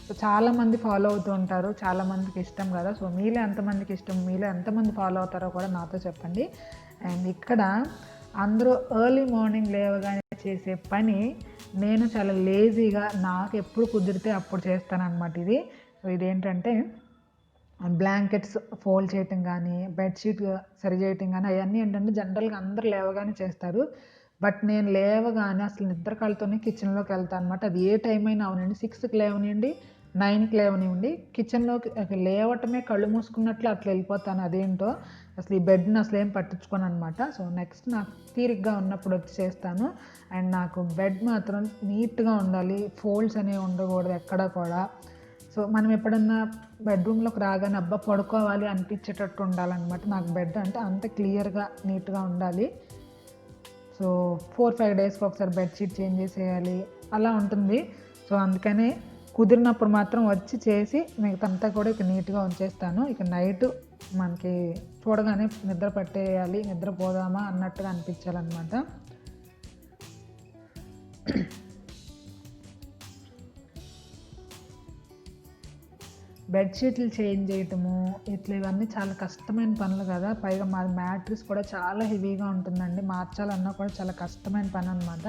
సో చాలామంది ఫాలో అవుతూ ఉంటారు, చాలామందికి ఇష్టం కదా. సో మీలో ఎంతమందికి ఇష్టం, మీలో ఎంతమంది ఫాలో అవుతారో కూడా నాతో చెప్పండి. అండ్ ఇక్కడ అందరూ ఎర్లీ మార్నింగ్ లేవగానే చేసే పని నేను చాలా లేజీగా నాకు ఎప్పుడు కుదిరితే అప్పుడు చేస్తానన్నమాట ఇది. సో ఇదేంటంటే బ్లాంకెట్స్ ఫోల్డ్ చేయటం కానీ, బెడ్షీట్ సరి చేయటం కానీ, అవన్నీ ఏంటంటే జనరల్గా అందరూ లేవగానే చేస్తారు. బట్ నేను లేవగానే అసలు నిద్ర కళ్ళతోనే కిచెన్లోకి వెళ్తాను అనమాట. అది ఏ టైం అయినా అవనండి, 6కి లేవనివ్వండి, 9కి లేవనివ్వండి, కిచెన్లోకి లేవటమే కళ్ళు మూసుకున్నట్లు అట్లా వెళ్ళిపోతాను. అదేంటో అసలు ఈ బెడ్ని అసలు ఏం పట్టించుకోను అనమాట. సో నెక్స్ట్ నాకు తీరిగ్గా ఉన్నప్పుడు వచ్చి చేస్తాను. అండ్ నాకు బెడ్ మాత్రం నీట్గా ఉండాలి, ఫోల్డ్స్ అనేవి ఉండకూడదు ఎక్కడ కూడా. సో మనం ఎప్పుడన్నా బెడ్రూమ్లోకి రాగానే అబ్బా పడుకోవాలి అనిపించేటట్టు ఉండాలన్నమాట. నాకు బెడ్ అంటే అంత క్లియర్గా నీట్గా ఉండాలి. సో 4-5 డేస్కి ఒకసారి బెడ్షీట్ చేంజ్ చేసేయాలి, అలా ఉంటుంది. సో అందుకనే కుదిరినప్పుడు మాత్రం వచ్చి చేసి మిగతాంతా కూడా ఇక నీట్గా ఉంచేస్తాను. ఇక నైట్ మనకి చూడగానే నిద్ర పట్టేయాలి, నిద్రపోదామా అన్నట్టుగా అనిపించాలన్నమాట. బెడ్షీట్లు చేంజ్ చేయటము ఇట్లా ఇవన్నీ చాలా కష్టమైన పనులు కదా. పైగా మాది మ్యాట్రిస్ కూడా చాలా హెవీగా ఉంటుందండి, మార్చాలన్నా కూడా చాలా కష్టమైన పని అనమాట.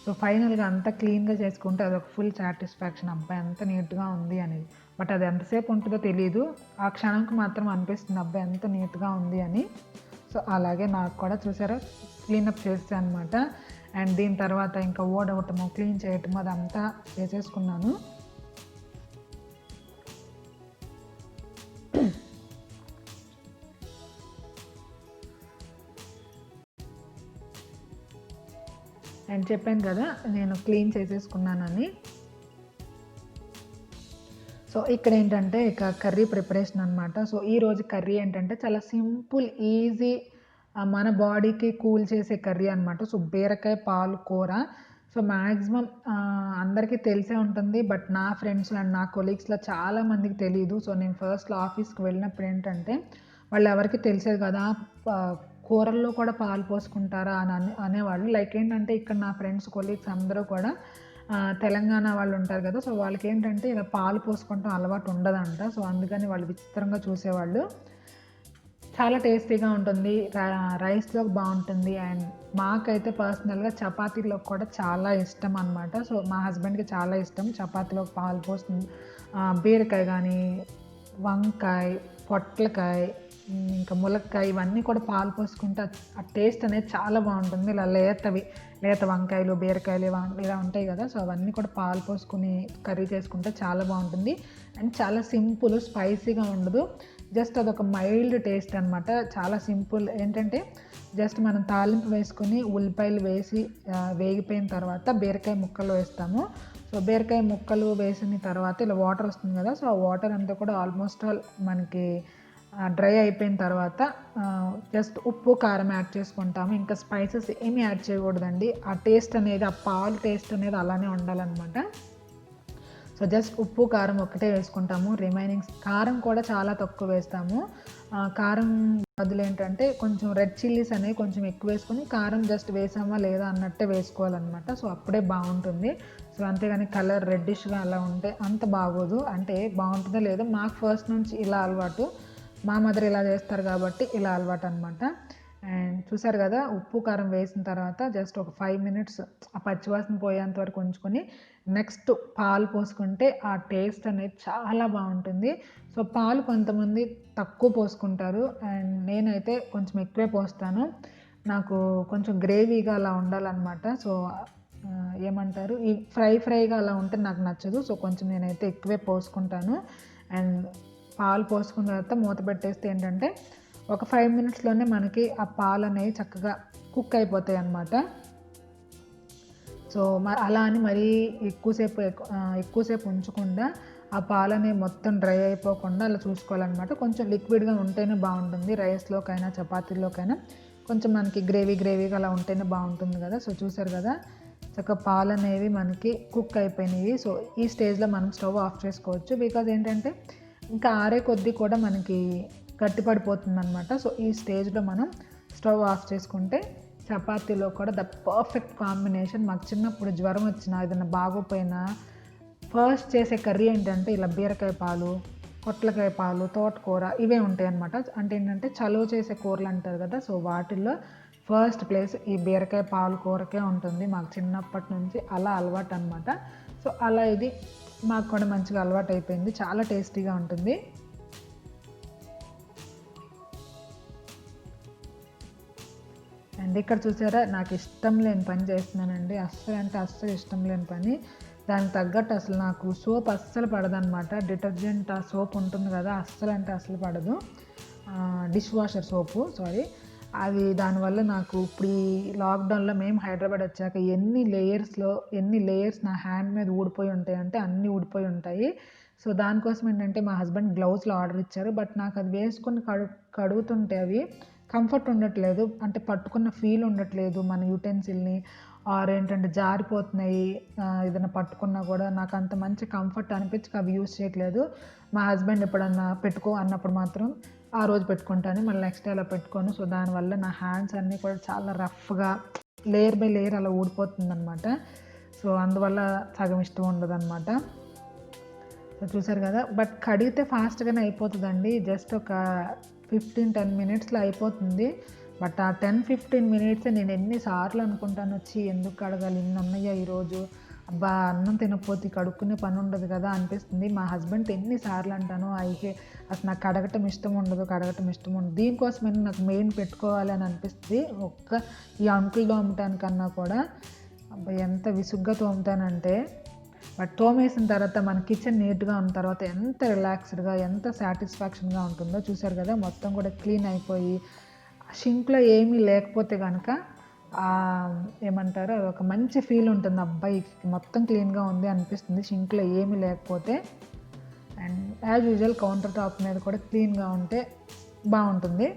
సో ఫైనల్గా అంతా క్లీన్గా చేసుకుంటే అదొక ఫుల్ సాటిస్ఫాక్షన్, అబ్బాయి ఎంత నీట్గా ఉంది అనేది. బట్ అది ఎంతసేపు ఉంటుందో తెలియదు, ఆ క్షణంకి మాత్రం అనిపిస్తుంది అబ్బాయి ఎంత నీట్గా ఉంది అని. సో అలాగే నాకు కూడా చూసారా క్లీనప్ చేస్తాను అనమాట. అండ్ దీని తర్వాత ఇంకా ఓడవటము, క్లీన్ చేయటము అదంతా చేసేసుకున్నాను. అండ్ చెప్పాను కదా నేను క్లీన్ చేసేసుకున్నానని. సో ఇక్కడ ఏంటంటే ఇక కర్రీ ప్రిపరేషన్ అనమాట. సో ఈరోజు కర్రీ ఏంటంటే చాలా సింపుల్, ఈజీ, మన బాడీకి కూల్ చేసే కర్రీ అనమాట. సో బీరకాయ పాలు కూర. సో మ్యాక్సిమం అందరికీ తెలిసే ఉంటుంది, బట్ నా ఫ్రెండ్స్ అండ్ నా కొలీగ్స్లో చాలామందికి తెలియదు. సో నేను ఫస్ట్లో ఆఫీస్కి వెళ్ళినప్పుడు ఏంటంటే వాళ్ళు ఎవరికి తెలిసేది కదా, కూరల్లో కూడా పాలు పోసుకుంటారా అని అనేవాళ్ళు. లైక్ ఏంటంటే ఇక్కడ నా ఫ్రెండ్స్ కొలీగ్స్ అందరూ కూడా తెలంగాణ వాళ్ళు ఉంటారు కదా. సో వాళ్ళకి ఏంటంటే ఇలా పాలు పోసుకుంటాం అలవాటు ఉండదంట. సో అందుకని వాళ్ళు విచిత్రంగా చూసేవాళ్ళు. చాలా టేస్టీగా ఉంటుంది, రైస్లో బాగుంటుంది. అండ్ మాకైతే పర్సనల్గా చపాతీలో కూడా చాలా ఇష్టం అనమాట. సో మా హస్బెండ్కి చాలా ఇష్టం చపాతీలో పాలు పోస్తుంది. బీరకాయ కానీ, వంకాయ, పొట్లకాయ, ఇంకా ములక్కాయ ఇవన్నీ కూడా పాలు పోసుకుంటే ఆ టేస్ట్ అనేది చాలా బాగుంటుంది. ఇలా లేత వంకాయలు, బీరకాయలు ఇలా ఉంటాయి కదా. సో అవన్నీ కూడా పాలు పోసుకుని కర్రీ చేసుకుంటే చాలా బాగుంటుంది. అండ్ చాలా సింపుల్, స్పైసీగా ఉండదు, జస్ట్ అదొక మైల్డ్ టేస్ట్ అనమాట. చాలా సింపుల్. ఏంటంటే జస్ట్ మనం తాలింపు వేసుకొని ఉల్లిపాయలు వేసి వేగిపోయిన తర్వాత బీరకాయ ముక్కలు వేస్తాము. సో బీరకాయ ముక్కలు వేసిన తర్వాత ఇలా వాటర్ వస్తుంది కదా. సో ఆ వాటర్ అంతా కూడా ఆల్మోస్ట్ ఆల్ మనకి డ్రై అయిపోయిన తర్వాత జస్ట్ ఉప్పు కారం యాడ్ చేసుకుంటాము. ఇంకా స్పైసెస్ ఏమీ యాడ్ చేయకూడదండి. ఆ టేస్ట్ అనేది, ఆ పాలు టేస్ట్ అనేది అలానే ఉండాలన్నమాట. సో జస్ట్ ఉప్పు కారం ఒక్కటే వేసుకుంటాము. రిమైనింగ్ కారం కూడా చాలా తక్కువ వేస్తాము. కారం బదులు ఏంటంటే కొంచెం రెడ్ చిల్లీస్ అనేవి కొంచెం ఎక్కువ వేసుకొని కారం జస్ట్ వేసామా లేదా అన్నట్టే వేసుకోవాలన్నమాట. సో అప్పుడే బాగుంటుంది. సో అంతేగాని కలర్ రెడ్డిష్గా అలా ఉంటే అంత బాగోదు. అంటే బాగుంటుందో లేదో మాకు ఫస్ట్ నుంచి ఇలా అలవాటు, మా మదర్ ఇలా చేస్తారు కాబట్టి ఇలా అలవాటు అనమాట. అండ్ చూసారు కదా, ఉప్పు కారం వేసిన తర్వాత జస్ట్ ఒక 5 minutes ఆ పచ్చివాసన పోయేంత వరకు ఉంచుకొని నెక్స్ట్ పాలు పోసుకుంటే ఆ టేస్ట్ అనేది చాలా బాగుంటుంది. సో పాలు కొంతమంది తక్కువ పోసుకుంటారు అండ్ నేనైతే కొంచెం ఎక్కువే పోస్తాను. నాకు కొంచెం గ్రేవీగా అలా ఉండాలన్నమాట. సో ఏమంటారు, ఈ ఫ్రైగా అలా ఉంటే నాకు నచ్చదు. సో కొంచెం నేనైతే ఎక్కువే పోసుకుంటాను. అండ్ పాలు పోసుకున్న తర్వాత మూత పెట్టేస్తే ఏంటంటే ఒక 5 minutesలోనే మనకి ఆ పాలు అనేవి చక్కగా కుక్ అయిపోతాయి అన్నమాట. సో అలా అని మరీ ఎక్కువసేపు ఉంచకుండా ఆ పాలు అనేవి మొత్తం డ్రై అయిపోకుండా అలా చూసుకోవాలన్నమాట. కొంచెం లిక్విడ్గా ఉంటేనే బాగుంటుంది. రైస్లోకైనా చపాతీలోకైనా కొంచెం మనకి గ్రేవీగా అలా ఉంటేనే బాగుంటుంది కదా. సో చూసారు కదా, చక్కగా పాలు అనేవి మనకి కుక్ అయిపోయినాయి. సో ఈ స్టేజ్లో మనం స్టవ్ ఆఫ్ చేసుకోవచ్చు. బికాజ్ ఏంటంటే ఇంకా ఆరే కొద్దీ కూడా మనకి గట్టిపడిపోతుంది అనమాట. సో ఈ స్టేజ్లో మనం స్టవ్ ఆఫ్ చేసుకుంటే చపాతీలో కూడా ద పర్ఫెక్ట్ కాంబినేషన్. మాకు చిన్నప్పుడు జ్వరం వచ్చినా ఏదైనా బాగోపోయినా ఫస్ట్ చేసే కర్రీ ఏంటంటే ఇలా బీరకాయ పాలు, పొట్లకాయ పాలు, తోటకూర ఇవే ఉంటాయి అన్నమాట. అంటే ఏంటంటే చలువ చేసే కూరలు అంటారు కదా. సో వాటిల్లో ఫస్ట్ ప్లేస్ ఈ బీరకాయ పాలు కూరకే ఉంటుంది. మాకు చిన్నప్పటి నుంచి అలా అలవాటు అనమాట. సో అలా ఇది మాకు కూడా మంచిగా అలవాటు అయిపోయింది. చాలా టేస్టీగా ఉంటుంది. అండ్ ఇక్కడ చూసారా, నాకు ఇష్టం లేని పని చేస్తున్నానండి. అస్సలు ఇష్టం లేని పని. దానికి తగ్గట్టు అసలు నాకు సోప్ అస్సలు పడదనమాట. డిటర్జెంట్ ఆ సోప్ ఉంటుంది కదా, అస్సలు పడదు. డిష్ వాషర్ సోపు అది. దానివల్ల నాకు ఇప్పుడు ఈ లాక్డౌన్లో మేము హైదరాబాద్ వచ్చాక ఎన్ని లేయర్స్ నా హ్యాండ్ మీద ఊడిపోయి ఉంటాయి అంటే అన్నీ ఊడిపోయి ఉంటాయి. సో దానికోసం ఏంటంటే మా హస్బెండ్ గ్లౌస్లో ఆర్డర్ ఇచ్చారు. బట్ నాకు అది వేసుకొని కడుగుతుంటే అవి కంఫర్ట్ ఉండట్లేదు. అంటే పట్టుకున్న ఫీల్ ఉండట్లేదు మన యూటెన్సిల్ని. ఆర్ ఏంటంటే జారిపోతున్నాయి. ఏదైనా పట్టుకున్నా కూడా నాకు అంత మంచి కంఫర్ట్ అనిపించి అవి యూజ్ చేయట్లేదు. మా హస్బెండ్ ఎప్పుడన్నా పెట్టుకో అన్నప్పుడు మాత్రం ఆ రోజు పెట్టుకుంటాను, మళ్ళీ నెక్స్ట్ డే అలా పెట్టుకోను. సో దానివల్ల నా హ్యాండ్స్ అన్నీ కూడా చాలా రఫ్గా లేయర్ బై లేయర్ అలా ఊడిపోతుంది అనమాట. సో అందువల్ల సగం ఇష్టం ఉండదు అనమాట. సో చూసారు కదా, బట్ కడిగితే ఫాస్ట్గానే అయిపోతుందండి. జస్ట్ ఒక 15-10 minutesలో అయిపోతుంది. బట్ ఆ 10-15 minutes నేను ఎన్నిసార్లు అనుకుంటాను, వచ్చి ఎందుకు కడగాలి, ఇన్ని ఉన్నాయా ఈరోజు, అబ్బా అన్నం తినకపోతే కడుక్కునే పని ఉండదు కదా అనిపిస్తుంది. మా హస్బెండ్తో ఎన్నిసార్లు అంటాను, అసలు నాకు కడగటం ఇష్టం ఉండదు. దీనికోసమైనా నాకు మెయిన్ పెట్టుకోవాలి అని అనిపిస్తుంది. ఈ అంకుల్ తోమటానికన్నా కూడా అబ్బా ఎంత విసుగ్గా తోముతానంటే. బట్ తోమేసిన తర్వాత మన కిచెన్ నీట్గా ఉన్న తర్వాత ఎంత రిలాక్స్డ్గా, ఎంత సాటిస్ఫాక్షన్గా ఉంటుందో చూసారు కదా. మొత్తం కూడా క్లీన్ అయిపోయి షింక్లో ఏమీ లేకపోతే కనుక ఏమంటారు, ఒక మంచి ఫీల్ ఉంటుంది. అబ్బాయి మొత్తం క్లీన్గా ఉంది అనిపిస్తుంది షింక్లో ఏమీ లేకపోతే. And as usual counter top మీద కూడా క్లీన్గా ఉంటే బాగుంటుంది.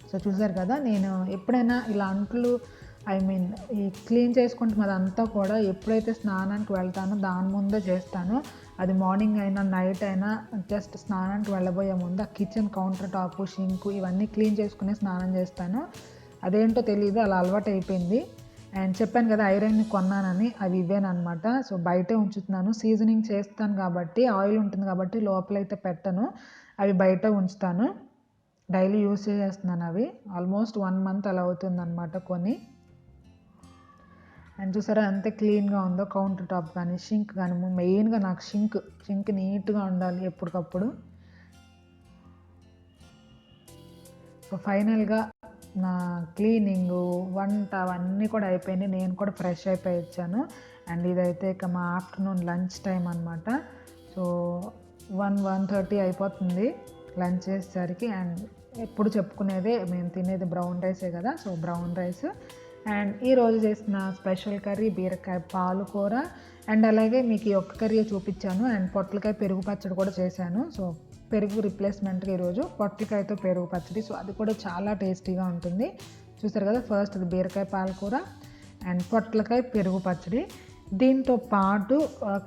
సో చూసారు కదా, నేను ఎప్పుడైనా ఇలా అంట్లు ఈ క్లీన్ చేసుకుంటే అదంతా కూడా ఎప్పుడైతే స్నానానికి వెళ్తానో దాని ముందే చేస్తాను. అది మార్నింగ్ అయినా నైట్ అయినా జస్ట్ స్నానానికి వెళ్ళబోయే ముందు ఆ కిచెన్ కౌంటర్ టాప్, షింకు ఇవన్నీ క్లీన్ చేసుకుని స్నానం చేస్తాను. అదేంటో తెలియదు, అలా అలవాటు అయిపోయింది. అండ్ చెప్పాను కదా ఐరన్ కొన్నానని, అవి ఇవేనమాట. సో బయటే ఉంచుతున్నాను. సీజనింగ్ చేస్తాను కాబట్టి ఆయిల్ ఉంటుంది కాబట్టి లోపలైతే పెట్టను, అవి బయట ఉంచుతాను. డైలీ యూజ్ చేస్తున్నాను అవి. ఆల్మోస్ట్ 1 month అలా అవుతుంది అనమాట కొని. అండ్ చూసారా ఎంత క్లీన్గా ఉందో కౌంటర్ టాప్ కానీ షింక్ కానీ. మెయిన్గా నాకు షింక్ నీట్గా ఉండాలి ఎప్పటికప్పుడు. సో ఫైనల్గా నా క్లీనింగు, వంట అవన్నీ కూడా అయిపోయినాయి. నేను కూడా ఫ్రెష్ అయిపోయి వచ్చాను. అండ్ ఇదైతే ఇక మా ఆఫ్టర్నూన్ లంచ్ టైం అనమాట. సో 1-1:30 అయిపోతుంది లంచ్ చేసేసరికి. అండ్ ఎప్పుడు చెప్పుకునేదే, మేము తినేది బ్రౌన్ రైసే కదా. So brown rice. అండ్ ఈరోజు చేసిన స్పెషల్ కర్రీ బీరకాయ పాలకూర. అండ్ అలాగే మీకు ఈ ఒక్క కర్రీ చూపించాను. అండ్ పొట్లకాయ పెరుగు పచ్చడి కూడా చేశాను. సో పెరుగు రిప్లేస్మెంట్గా ఈరోజు పొట్లకాయతో పెరుగు పచ్చడి. సో అది కూడా చాలా టేస్టీగా ఉంటుంది. చూసారు కదా, ఫస్ట్ బీరకాయ పాలకూర అండ్ పొట్లకాయ పెరుగు పచ్చడి. దీంతో పాటు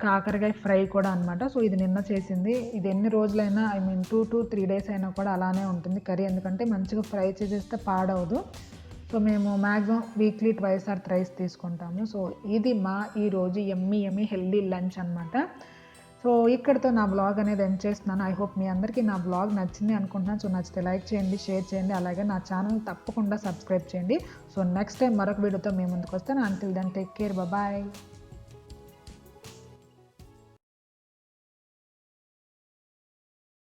కాకరకాయ ఫ్రై కూడా అనమాట. సో ఇది నిన్న చేసింది. ఇది ఎన్ని రోజులైనా ఐ మీన్ 2 to 3 డేస్ అయినా కూడా అలానే ఉంటుంది కర్రీ. ఎందుకంటే మంచిగా ఫ్రై చేసేస్తే పాడవదు. సో మేము maximum weekly twice or thrice తీసుకుంటాము. సో ఇది మా ఈరోజు యమ్మీ హెల్దీ లంచ్ అనమాట. సో ఇక్కడితో నా బ్లాగ్ అనేది ఎండ్ చేస్తున్నాను. ఐ హోప్ మీ అందరికీ నా బ్లాగ్ నచ్చింది అనుకుంటున్నాను. సో నచ్చితే లైక్ చేయండి, షేర్ చేయండి, అలాగే నా ఛానల్ తప్పకుండా సబ్స్క్రైబ్ చేయండి. సో నెక్స్ట్ టైం మరొక వీడియోతో మీ ముందుకు వస్తాను. Until then take care, bye.